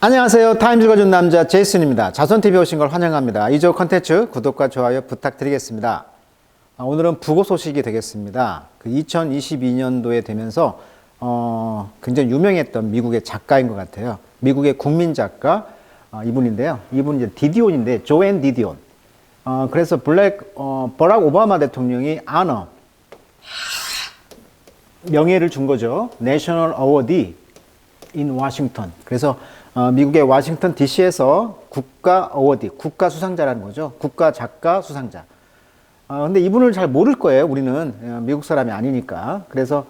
안녕하세요. 타임즈가 준 남자 제이슨입니다. 자손TV 오신 걸 환영합니다. 이조 컨텐츠 구독과 좋아요 부탁드리겠습니다. 오늘은 부고 소식이 되겠습니다. 2022년도에 되면서 굉장히 유명했던 미국의 작가인 것 같아요. 미국의 국민 작가 이분인데요. 이분은 이제 디디온인데 조앤 디디온. 그래서 버락 오바마 대통령이 명예를 준 거죠. 내셔널 어워드 인 워싱턴. 그래서 미국의 워싱턴 DC에서 국가 어워드, 국가 수상자라는 거죠. 국가 작가 수상자. 근데 이분을 잘 모를 거예요. 우리는 미국 사람이 아니니까. 그래서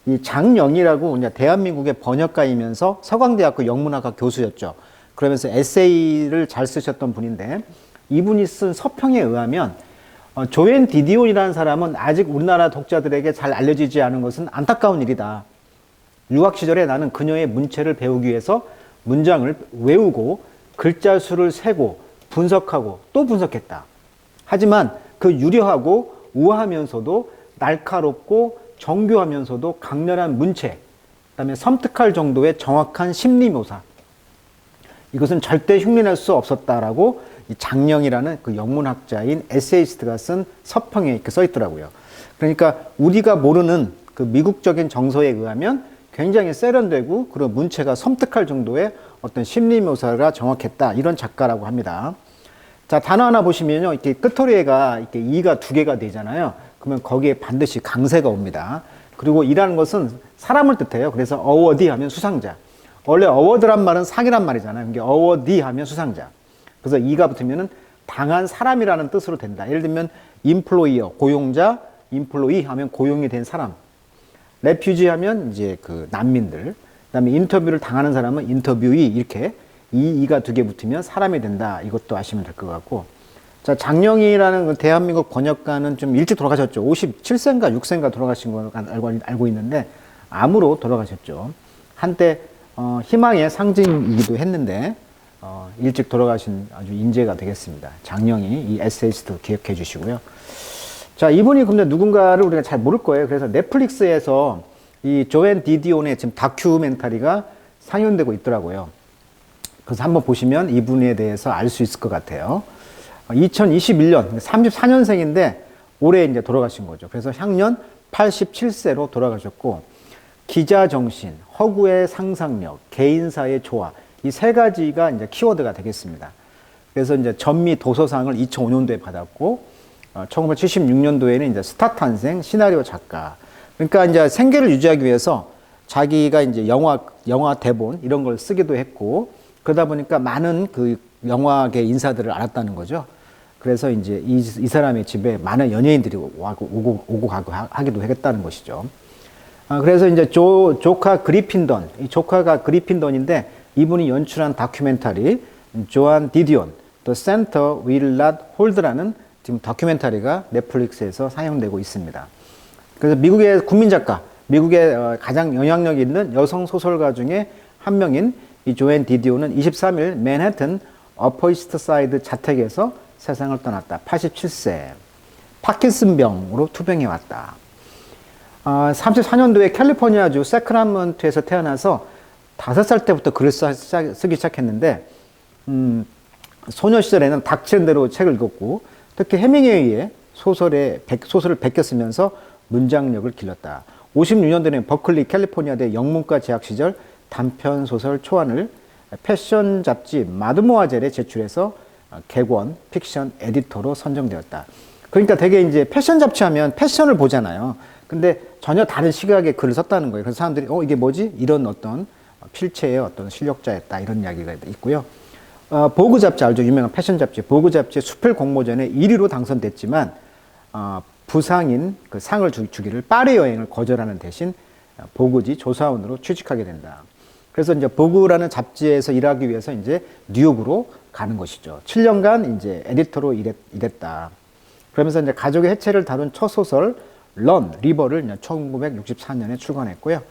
이 장영희라고 이제 대한민국의 번역가이면서 서강대학교 영문학과 교수였죠. 그러면서 에세이를 잘 쓰셨던 분인데 이분이 쓴 서평에 의하면 조앤 디디온이라는 사람은 아직 우리나라 독자들에게 잘 알려지지 않은 것은 안타까운 일이다. 유학 시절에 나는 그녀의 문체를 배우기 위해서 문장을 외우고 글자 수를 세고 분석하고 또 분석했다. 하지만 그 유려하고 우아하면서도 날카롭고 정교하면서도 강렬한 문체, 그다음에 섬뜩할 정도의 정확한 심리 묘사. 이것은 절대 흉내낼 수 없었다라고 이 장영이라는 그 영문학자인 에세이스트가 쓴 서평에 이렇게 써 있더라고요. 그러니까 우리가 모르는 그 미국적인 정서에 의하면 굉장히 세련되고 그런 문체가 섬뜩할 정도의 어떤 심리 묘사가 정확했다. 이런 작가라고 합니다. 자, 단어 하나 보시면요. 이렇게 끝토리가 이렇게 이가 두 개가 되잖아요. 그러면 거기에 반드시 강세가 옵니다. 그리고 이라는 것은 사람을 뜻해요. 그래서 어워드 하면 수상자. 원래 어워드란 말은 상이란 말이잖아요. 이게 어워드 하면 수상자. 그래서 이가 붙으면은 당한 사람이라는 뜻으로 된다. 예를 들면 인플로이어, 고용자, 인플로이 하면 고용이 된 사람. 레퓨지 하면 이제 그 난민들. 그다음에 인터뷰를 당하는 사람은 인터뷰이 이렇게 이가 두 개 붙으면 사람이 된다. 이것도 아시면 될 것 같고. 자, 장영희라는 그 대한민국 번역가는 좀 일찍 돌아가셨죠. 57세인가 6세인가 돌아가신 걸 알고 있는데 암으로 돌아가셨죠. 한때 희망의 상징이기도 했는데 일찍 돌아가신 아주 인재가 되겠습니다. 장영희 이 에세이스트 기억해 주시고요. 자, 이분이 근데 누군가를 우리가 잘 모를 거예요. 그래서 넷플릭스에서 이 조앤 디디온의 지금 다큐멘터리가 상영되고 있더라고요. 그래서 한번 보시면 이분에 대해서 알 수 있을 것 같아요. 2021년 34년생인데 올해 이제 돌아가신 거죠. 그래서 향년 87세로 돌아가셨고 기자 정신, 허구의 상상력, 개인사의 조화 이 세 가지가 이제 키워드가 되겠습니다. 그래서 이제 전미 도서상을 2005년도에 받았고 1976년도에는 이제 스타 탄생 시나리오 작가. 그러니까 이제 생계를 유지하기 위해서 자기가 이제 영화 대본 이런 걸 쓰기도 했고 그러다 보니까 많은 그 영화계 인사들을 알았다는 거죠. 그래서 이제 이 사람의 집에 많은 연예인들이 오고 가고 하기도 했다는 것이죠. 그래서 이제 조카 그리핀던, 이 조카가 그리핀던인데 이분이 연출한 다큐멘터리 조앤 디디온, The Center Will Not Hold라는 지금 다큐멘터리가 넷플릭스에서 상영되고 있습니다. 그래서 미국의 국민 작가, 미국의 가장 영향력 있는 여성 소설가 중에 한 명인 이 조앤 디디온은 23일 맨해튼 어퍼 이스트 사이드 자택에서 세상을 떠났다. 87세. 파킨슨병으로 투병해 왔다. 34년도에 캘리포니아주 세크라멘토에서 태어나서 5살 때부터 글을 쓰기 시작했는데 소녀 시절에는 닥치는 대로 책을 읽었고 특히 해밍웨이의 소설을 베꼈으면서 문장력을 길렀다. 56년도에는 버클리 캘리포니아대 영문과 재학 시절 단편 소설 초안을 패션 잡지 마드모아젤에 제출해서 객원 픽션 에디터로 선정되었다. 그러니까 되게 이제 패션 잡지 하면 패션을 보잖아요. 근데 전혀 다른 시각의 글을 썼다는 거예요. 그래서 사람들이 이게 뭐지? 이런 어떤 필체의 어떤 실력자였다. 이런 이야기가 있고요. 보그 잡지 알죠? 유명한 패션 잡지. 보그 잡지의 수필 공모전에 1위로 당선됐지만 부상인 그 상을 주기를 파리 여행을 거절하는 대신 보그지 조사원으로 취직하게 된다. 그래서 이제 보그라는 잡지에서 일하기 위해서 이제 뉴욕으로 가는 것이죠. 7년간 이제 에디터로 일했다. 그러면서 이제 가족의 해체를 다룬 첫 소설 리버를 1964년에 출간했고요.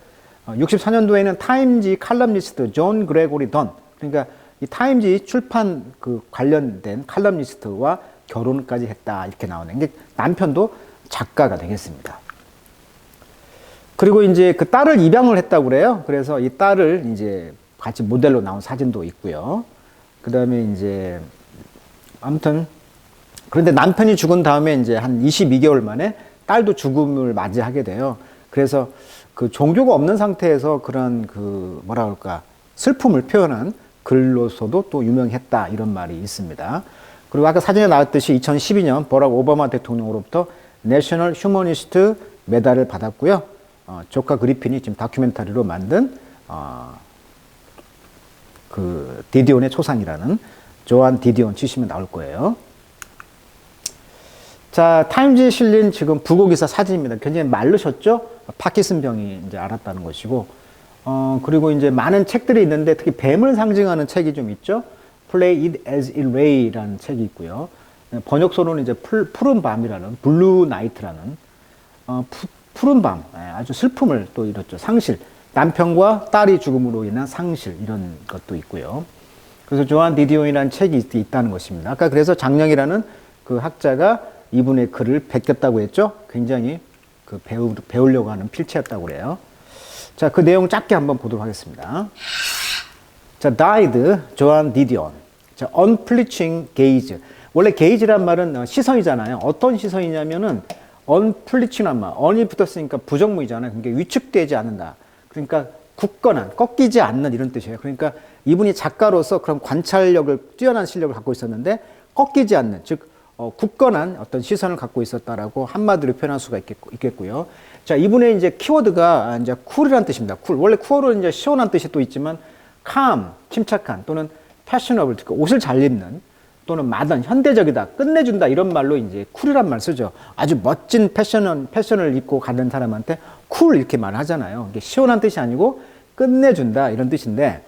64년도에는 타임지 칼럼니스트 존 그레고리 던, 그러니까 이 타임지 출판 그 관련된 칼럼니스트와 결혼까지 했다 이렇게 나오는 게 남편도 작가가 되겠습니다. 그리고 이제 그 딸을 입양을 했다고 그래요. 그래서 이 딸을 이제 같이 모델로 나온 사진도 있고요. 그 다음에 이제, 아무튼, 그런데 남편이 죽은 다음에 이제 한 22개월 만에 딸도 죽음을 맞이하게 돼요. 그래서 그 종교가 없는 상태에서 그런 그 뭐라 그럴까 슬픔을 표현한 글로서도 또 유명했다 이런 말이 있습니다. 그리고 아까 사진에 나왔듯이 2012년 버락 오바마 대통령으로부터 내셔널 휴머니스트 메달을 받았고요. 조카 그리핀이 지금 다큐멘터리로 만든 그 디디온의 초상이라는 조안 디디온 치시면 나올 거예요. 자, 타임지에 실린 지금 부고기사 사진입니다. 굉장히 마르셨죠? 파킨슨 병이 이제 앓았다는 것이고, 그리고 이제 많은 책들이 있는데 특히 뱀을 상징하는 책이 좀 있죠? Play It As It May라는 책이 있고요. 번역서로는 이제 푸른 밤이라는, 블루 나이트라는, 푸른 밤, 아주 슬픔을 또 이뤘죠. 상실. 남편과 딸이 죽음으로 인한 상실, 이런 것도 있고요. 그래서 조안 디디온이라는 책이 있다는 것입니다. 아까 그래서 장령이라는 그 학자가 이분의 글을 베꼈다고 했죠. 굉장히 그 배우려고 하는 필체였다고 그래요. 자, 그 내용 짧게 한번 보도록 하겠습니다. 자, died 조안 디디온. 자, unflinching gaze. 원래 gaze란 말은 시선이잖아요. 어떤 시선이냐면은 unflinching란 말. on이 붙었으니까 부정문이잖아요. 그러니까 위축되지 않는다. 그러니까 굳건한, 꺾이지 않는 이런 뜻이에요. 그러니까 이분이 작가로서 그런 관찰력을, 뛰어난 실력을 갖고 있었는데 꺾이지 않는, 즉 굳건한 어떤 시선을 갖고 있었다라고 한마디로 표현할 수가 있겠고요. 자, 이분의 이제 키워드가 이제 쿨이라는 뜻입니다. 쿨. 원래 쿨은 이제 시원한 뜻이 또 있지만 calm, 침착한 또는 fashionable, 그 옷을 잘 입는 또는 마던, 현대적이다, 끝내준다 이런 말로 이제 쿨이란 말 쓰죠. 아주 멋진 패션을 입고 가는 사람한테 쿨 이렇게 말하잖아요. 이게 시원한 뜻이 아니고 끝내준다 이런 뜻인데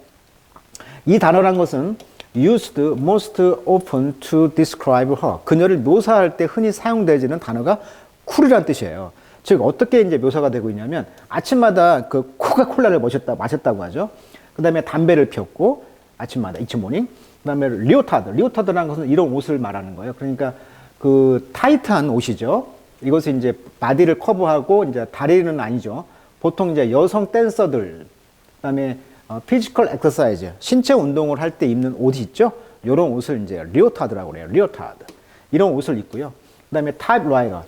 이 단어란 것은 used most often to describe her. 그녀를 묘사할 때 흔히 사용되지는 단어가 쿨이란 뜻이에요. 즉 어떻게 이제 묘사가 되고 있냐면 아침마다 그 코카콜라를 마셨다고 하죠. 그 다음에 담배를 피웠고 아침마다 이츠 모닝. 그 다음에 리오타드라는 것은 이런 옷을 말하는 거예요. 그러니까 그 타이트한 옷이죠. 이것은 이제 바디를 커버하고 이제 다리는 아니죠. 보통 이제 여성 댄서들, 그 다음에 피지컬 엑서사이즈, 신체 운동을 할 때 입는 옷이 있죠. 이런 옷을 이제 리오타드라고 그래요. 리오타드. 이런 옷을 입고요. 그 다음에 타입라이더,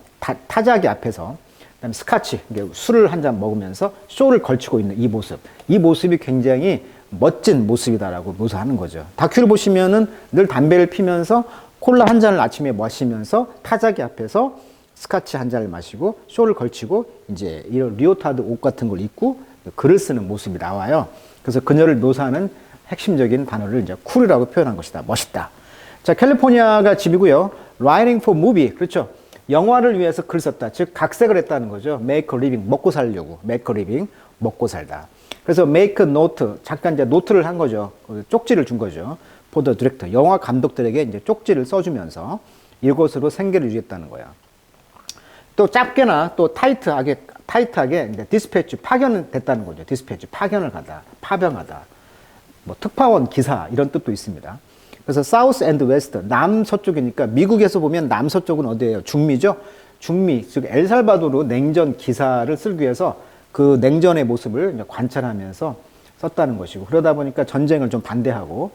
타자기 앞에서, 그 다음에 스카치, 술을 한 잔 먹으면서 쇼를 걸치고 있는 이 모습. 이 모습이 굉장히 멋진 모습이다라고 묘사하는 거죠. 다큐를 보시면은 늘 담배를 피면서 콜라 한 잔을 아침에 마시면서 타자기 앞에서 스카치 한 잔을 마시고 쇼를 걸치고 이제 이런 리오타드 옷 같은 걸 입고 글을 쓰는 모습이 나와요. 그래서 그녀를 묘사하는 핵심적인 단어를 이제 쿨이라고 표현한 것이다. 멋있다. 자, 캘리포니아가 집이고요. Writing for movie. 그렇죠. 영화를 위해서 글 썼다. 즉, 각색을 했다는 거죠. Make a living. 먹고 살려고. Make a living. 먹고 살다. 그래서 make a note. 잠깐 이제 노트를 한 거죠. 쪽지를 준 거죠. For the director. 영화 감독들에게 이제 쪽지를 써주면서 이것으로 생계를 유지했다는 거야. 또 짧게나 또 타이트하게 이제 디스패치 파견은 됐다는 거죠. 디스패치 파견을 가다, 파병하다, 뭐 특파원 기사 이런 뜻도 있습니다. 그래서 사우스 앤드 웨스트 남서쪽이니까 미국에서 보면 남서쪽은 어디예요? 중미죠. 중미 즉 엘살바도르 냉전 기사를 쓰기 위해서 그 냉전의 모습을 이제 관찰하면서 썼다는 것이고 그러다 보니까 전쟁을 좀 반대하고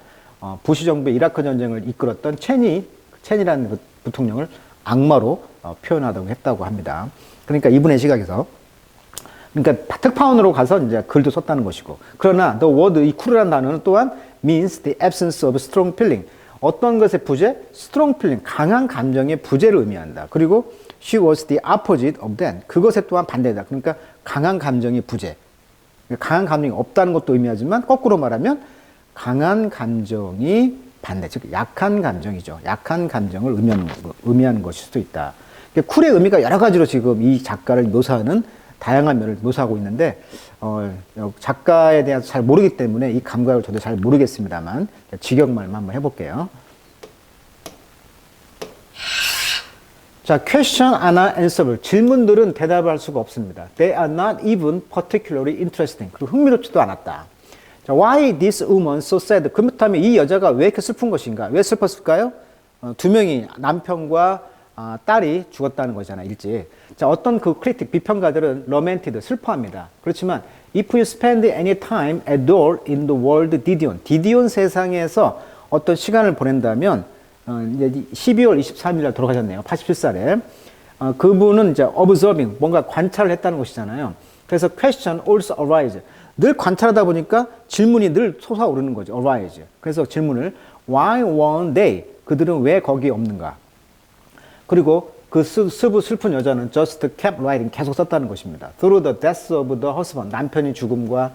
부시 정부의 이라크 전쟁을 이끌었던 체니라는 그 부통령을 악마로 표현하다고 했다고 합니다. 그러니까 이분의 시각에서 그러니까 특파원으로 가서 이제 글도 썼다는 것이고 그러나 the word 이 쿨이라는 단어는 또한 means the absence of strong feeling 어떤 것의 부재? strong feeling 강한 감정의 부재를 의미한다. 그리고 she was the opposite of that 그것에 또한 반대다. 그러니까 강한 감정의 부재 강한 감정이 없다는 것도 의미하지만 거꾸로 말하면 강한 감정이 반대, 즉 약한 감정이죠. 약한 감정을 의미하는 것일 수도 있다. 쿨의 의미가 여러 가지로 지금 이 작가를 묘사하는 다양한 면을 묘사하고 있는데 작가에 대해서 잘 모르기 때문에 이 감각을 저도 잘 모르겠습니다만 직역말만 한번 해볼게요. 자, question are not answerable. 질문들은 대답할 수가 없습니다. They are not even particularly interesting. 그리고 흥미롭지도 않았다. 자, why this woman so sad? 그렇다면 이 여자가 왜 이렇게 슬픈 것인가? 왜 슬펐을까요? 두 명이 남편과 딸이 죽었다는 거잖아, 일찍. 자, 어떤 그 크리틱, 비평가들은 lamented, 슬퍼합니다. 그렇지만 if you spend any time at all in the world 디디온, 디디온 세상에서 어떤 시간을 보낸다면 이제 12월 23일 날 돌아가셨네요. 87살에. 그분은 이제 observing, 뭔가 관찰을 했다는 것이잖아요. 그래서 question also arise. 늘 관찰하다 보니까 질문이 늘 솟아오르는 거죠. arise. 그래서 질문을 why weren't they? 그들은 왜 거기 없는가? 그리고 그 슬픈 여자는 just kept writing, 계속 썼다는 것입니다. through the death of the husband, 남편이 죽음과에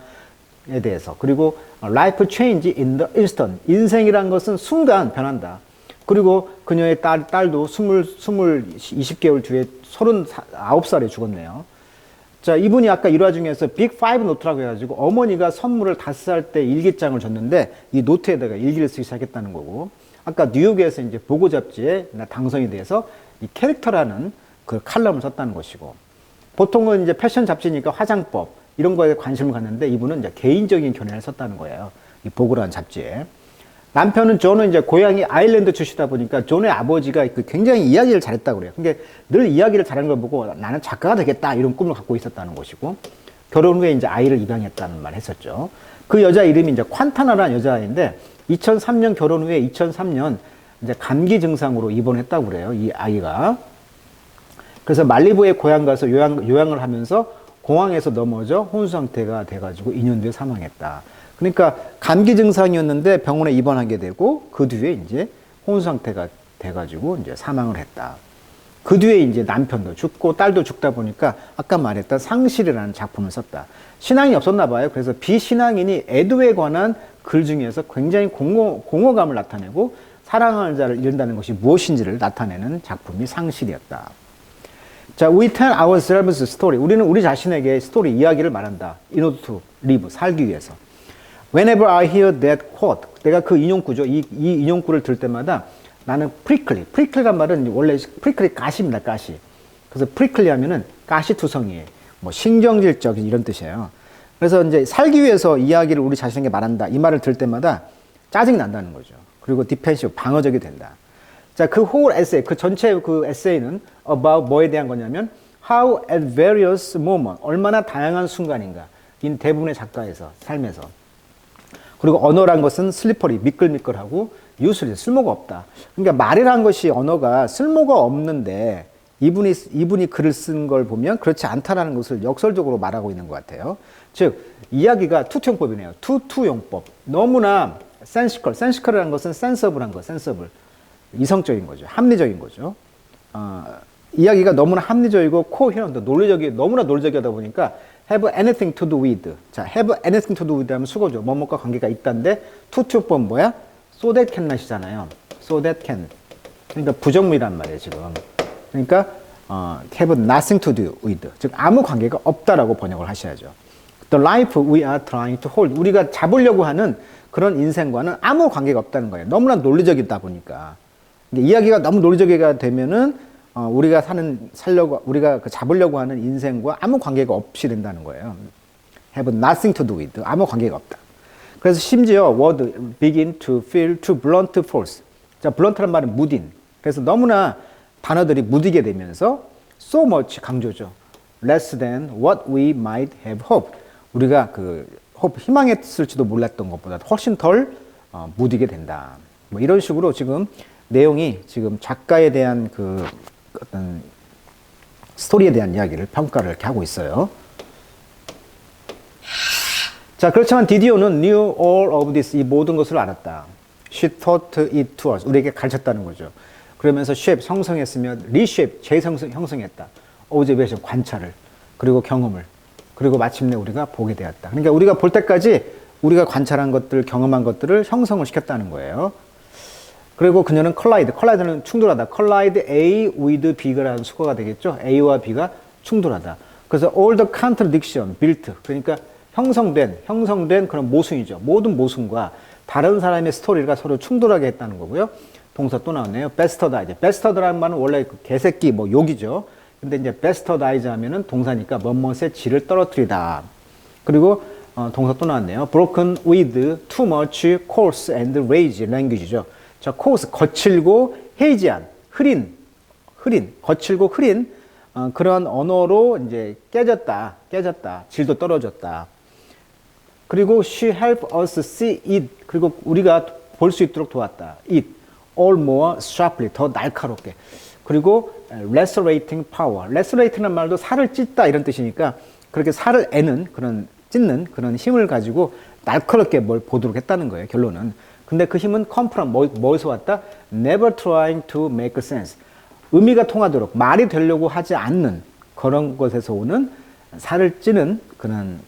대해서. 그리고 life change in the instant, 인생이란 것은 순간 변한다. 그리고 그녀의 딸도 20개월 뒤에 39살에 죽었네요. 자, 이분이 아까 일화 중에서 빅 5 노트라고 해가지고 어머니가 선물을 5살 때 일기장을 줬는데 이 노트에다가 일기를 쓰기 시작했다는 거고, 아까 뉴욕에서 이제 보고 잡지에 당선이 돼서 이 캐릭터라는 그 칼럼을 썼다는 것이고, 보통은 이제 패션 잡지니까 화장법 이런 거에 관심을 갖는데 이분은 이제 개인적인 견해를 썼다는 거예요. 이 보고라는 잡지에. 남편은 존은 이제 고향이 아일랜드 출시다 보니까 존의 아버지가 굉장히 이야기를 잘했다고 그래요. 그러니까 늘 이야기를 잘하는 걸 보고 나는 작가가 되겠다 이런 꿈을 갖고 있었다는 것이고, 결혼 후에 이제 아이를 입양했다는 말 했었죠. 그 여자 이름이 이제 콴타나라는 여자인데 2003년 결혼 후에 2003년 이제 감기 증상으로 입원했다고 그래요. 이 아이가. 그래서 말리부에 고향 가서 요양을 하면서 공항에서 넘어져 혼수 상태가 돼가지고 2년 뒤에 사망했다. 그러니까 감기 증상이었는데 병원에 입원하게 되고 그 뒤에 이제 혼수 상태가 돼가지고 이제 사망을 했다. 그 뒤에 이제 남편도 죽고 딸도 죽다 보니까 아까 말했던 상실이라는 작품을 썼다. 신앙이 없었나 봐요. 그래서 비신앙인이 애도에 관한 글 중에서 굉장히 공허감을 나타내고 사랑하는 자를 잃는다는 것이 무엇인지를 나타내는 작품이 상실이었다. 자, we tell ourselves story. 우리는 우리 자신에게 스토리, 이야기를 말한다. In order to live, 살기 위해서. Whenever I hear that quote, 내가 그 인용구죠. 이 인용구를 들을 때마다 나는 prickly. prickly란 말은 원래 prickly 가시입니다. 가시. 그래서 prickly 하면은 가시투성이, 뭐 신경질적 이런 뜻이에요. 그래서 이제 살기 위해서 이야기를 우리 자신에게 말한다. 이 말을 들을 때마다 짜증이 난다는 거죠. 그리고 디펜시브, 방어적이 된다. 자, 그 whole essay, 그 전체 그 에세이는 about 뭐에 대한 거냐면 how at various moments, 얼마나 다양한 순간인가. 인 대부분의 작가에서, 삶에서. 그리고 언어란 것은 슬리퍼리, 미끌미끌하고 유슬이, 쓸모가 없다. 그러니까 말이란 것이 언어가 쓸모가 없는데 이분이 글을 쓴 걸 보면 그렇지 않다라는 것을 역설적으로 말하고 있는 것 같아요. 즉, 이야기가 투투용법이네요. 투투용법. 너무나 센시컬이라는 것은 센서블한 거, 센서블. 이성적인 거죠. 합리적인 거죠. 이야기가 너무나 합리적이고 코헤런트, 너무나 논리적이다 보니까 have anything to do with. 자, have anything to do with 하면 수거죠. 뭐뭐과 관계가 있다인데 투투용법은 뭐야? So that can 낫이잖아요. So that can. 그러니까 부정문이란 말이에요, 지금. 그러니까 have nothing to do with. 즉 아무 관계가 없다라고 번역을 하셔야죠. The life we are trying to hold. 우리가 잡으려고 하는 그런 인생과는 아무 관계가 없다는 거예요. 너무나 논리적이다 보니까. 이야기가 너무 논리적이가 되면은 우리가 우리가 잡으려고 하는 인생과 아무 관계가 없이 된다는 거예요. have nothing to do with. 아무 관계가 없다. 그래서 심지어 word begin to feel too blunt false. 자, blunt란 말은 무딘. 그래서 너무나 단어들이 무디게 되면서 so much 강조죠. less than what we might have hoped. 우리가 희망했을지도 몰랐던 것보다 훨씬 덜 무디게 된다. 뭐 이런 식으로 지금 내용이 지금 작가에 대한 그 어떤 스토리에 대한 이야기를 평가를 이렇게 하고 있어요. 자, 그렇지만 디디오는 knew all of this, 이 모든 것을 알았다. She taught it to us, 우리에게 가르쳤다는 거죠. 그러면서 shape, 형성했으며 reshape, 재형성했다. observation, 관찰을, 그리고 경험을, 그리고 마침내 우리가 보게 되었다. 그러니까 우리가 볼 때까지 우리가 관찰한 것들, 경험한 것들을 형성을 시켰다는 거예요. 그리고 그녀는 컬라이드는 충돌하다. 컬라이드 A with B라는 수거가 되겠죠. A와 B가 충돌하다. 그래서 all the contradiction built. 그러니까 형성된 그런 모순이죠. 모든 모순과 다른 사람의 스토리가 서로 충돌하게 했다는 거고요. 동사 또 나왔네요. bastardize. bastard라는 말은 원래 개새끼, 뭐 욕이죠. 근데 이제 bastardize 하면은 동사니까 뭐뭇의 질을 떨어뜨리다. 그리고 동사 또 나왔네요. broken with too much coarse and rage language죠. 자, coarse, 거칠고, 헤이지한, 흐린, 흐린, 거칠고 흐린 그런 언어로 이제 깨졌다, 질도 떨어졌다. 그리고 she helped us see it. 그리고 우리가 볼 수 있도록 도왔다. it all more sharply. 더 날카롭게. 그리고 lacerating power. lacerating란 말도 살을 찢다 이런 뜻이니까 그렇게 살을 찢는 그런 힘을 가지고 날카롭게 뭘 보도록 했다는 거예요. 결론은. 근데 그 힘은 come from 뭐에서 왔다? never trying to make sense. 의미가 통하도록 말이 되려고 하지 않는 그런 것에서 오는 살을 찌는 그런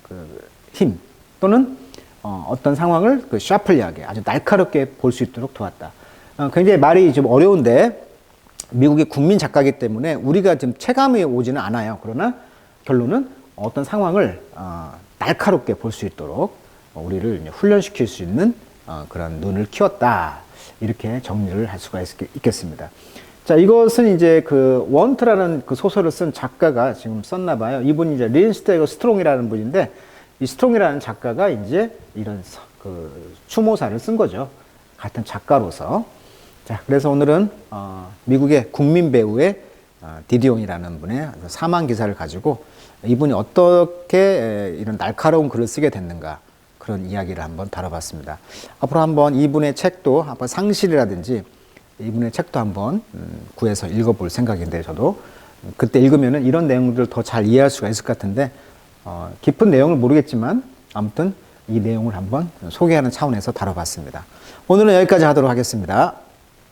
힘 또는 어떤 상황을 샤플리하게 아주 날카롭게 볼 수 있도록 도왔다. 굉장히 말이 좀 어려운데 미국의 국민 작가이기 때문에 우리가 지금 체감이 오지는 않아요. 그러나 결론은 어떤 상황을 날카롭게 볼 수 있도록 우리를 훈련시킬 수 있는 그런 눈을 키웠다. 이렇게 정리를 할 수가 있겠습니다. 자, 이것은 이제 원트라는 소설을 쓴 작가가 지금 썼나 봐요. 이분이 이제 린스테거 스트롱이라는 분인데 이 스트롱이라는 작가가 이제 이런 추모사를 쓴 거죠. 같은 작가로서. 자, 그래서 오늘은 미국의 국민 배우의 디디옹이라는 분의 사망 기사를 가지고 이분이 어떻게 이런 날카로운 글을 쓰게 됐는가 그런 이야기를 한번 다뤄봤습니다. 앞으로 한번 이분의 책도 한번 상실이라든지 이분의 책도 한번 구해서 읽어볼 생각인데 저도 그때 읽으면은 이런 내용들을 더 잘 이해할 수가 있을 것 같은데 깊은 내용을 모르겠지만 아무튼 이 내용을 한번 소개하는 차원에서 다뤄봤습니다. 오늘은 여기까지 하도록 하겠습니다.